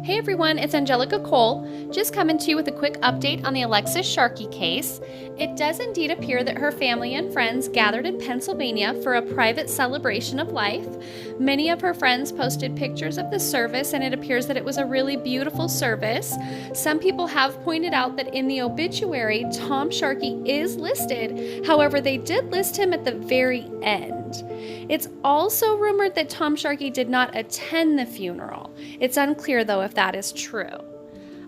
Hey everyone, it's Angelica Cole, just coming to you with a quick update on the Alexis Sharkey case. It does indeed appear that her family and friends gathered in Pennsylvania for a private celebration of life. Many of her friends posted pictures of the service, and it appears that it was a really beautiful service. Some people have pointed out that in the obituary, Tom Sharkey is listed. However, they did list him at the very end. It's also rumored that Tom Sharkey did not attend the funeral. It's unclear, though, if that is true.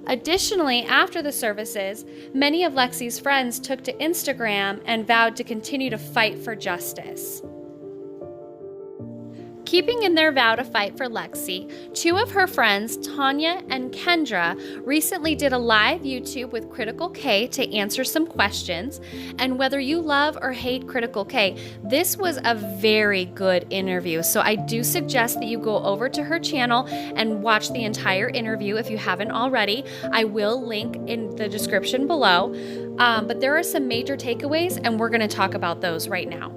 Additionally, after the services, many of Lexi's friends took to Instagram and vowed to continue to fight for justice. Keeping in their vow to fight for Lexi, two of her friends, Tanya and Kendra, recently did a live YouTube with Critical K to answer some questions. And whether you love or hate Critical K, this was a very good interview. So I do suggest that you go over to her channel and watch the entire interview if you haven't already. I will link in the description below. But there are some major takeaways, and we're going to talk about those right now.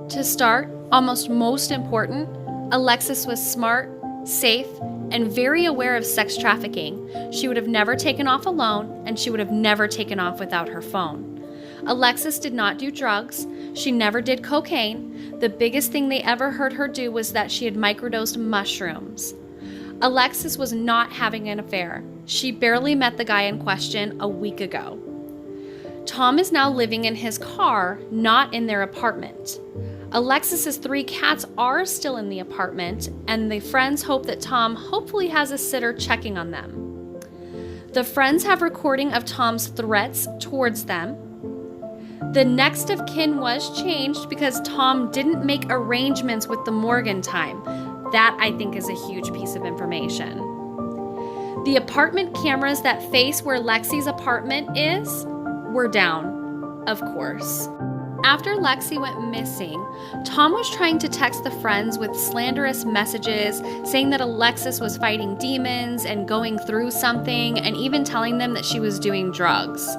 To start, most important, Alexis was smart, safe, and very aware of sex trafficking. She would have never taken off alone, and she would have never taken off without her phone. Alexis did not do drugs. She never did cocaine. The biggest thing they ever heard her do was that she had microdosed mushrooms. Alexis was not having an affair. She barely met the guy in question a week ago. Tom is now living in his car, not in their apartment. Alexis's 3 cats are still in the apartment, and the friends hope that Tom hopefully has a sitter checking on them. The friends have recording of Tom's threats towards them. The next of kin was changed because Tom didn't make arrangements with the Morgan time. That, I think, is a huge piece of information. The apartment cameras that face where Lexi's apartment is were down, of course. After Lexi went missing, Tom was trying to text the friends with slanderous messages, saying that Alexis was fighting demons and going through something, and even telling them that she was doing drugs.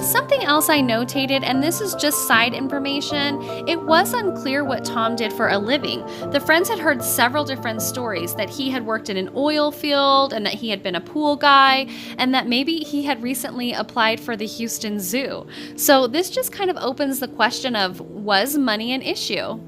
Something else I notated, and this is just side information, it was unclear what Tom did for a living. The friends had heard several different stories, that he had worked in an oil field, and that he had been a pool guy, and that maybe he had recently applied for the Houston Zoo. So this just kind of opens the question of, was money an issue?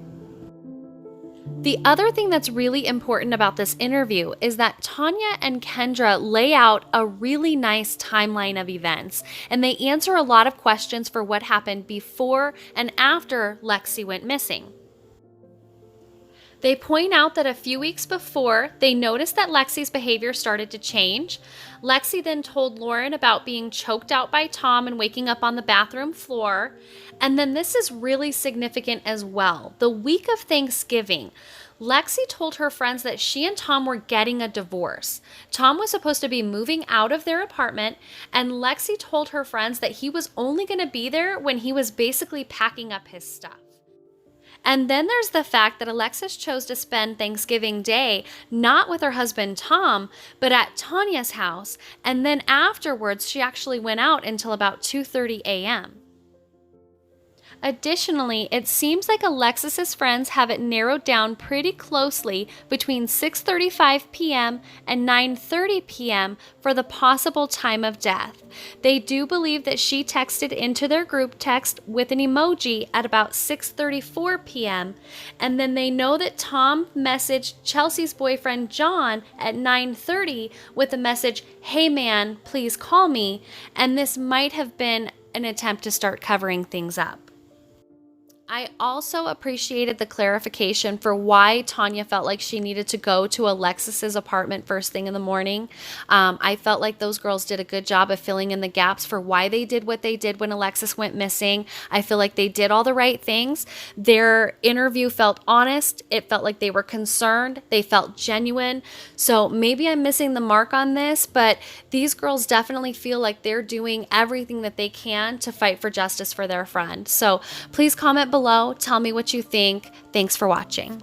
The other thing that's really important about this interview is that Tanya and Kendra lay out a really nice timeline of events, and they answer a lot of questions for what happened before and after Lexi went missing. They point out that a few weeks before, they noticed that Lexi's behavior started to change. Lexi then told Lauren about being choked out by Tom and waking up on the bathroom floor. And then this is really significant as well. The week of Thanksgiving, Lexi told her friends that she and Tom were getting a divorce. Tom was supposed to be moving out of their apartment, and Lexi told her friends that he was only going to be there when he was basically packing up his stuff. And then there's the fact that Alexis chose to spend Thanksgiving Day not with her husband Tom, but at Tanya's house, and then afterwards she actually went out until about 2:30 a.m. Additionally, it seems like Alexis's friends have it narrowed down pretty closely between 6:35 p.m. and 9:30 p.m. for the possible time of death. They do believe that she texted into their group text with an emoji at about 6:34 p.m. and then they know that Tom messaged Chelsea's boyfriend John at 9:30 with the message, "Hey man, please call me," and this might have been an attempt to start covering things up. I also appreciated the clarification for why Tanya felt like she needed to go to Alexis's apartment first thing in the morning. I felt like those girls did a good job of filling in the gaps for why they did what they did when Alexis went missing. I feel like they did all the right things. Their interview felt honest. It felt like they were concerned. They felt genuine. So maybe I'm missing the mark on this, but these girls definitely feel like they're doing everything that they can to fight for justice for their friend. So please comment below. Tell me what you think. Thanks for watching.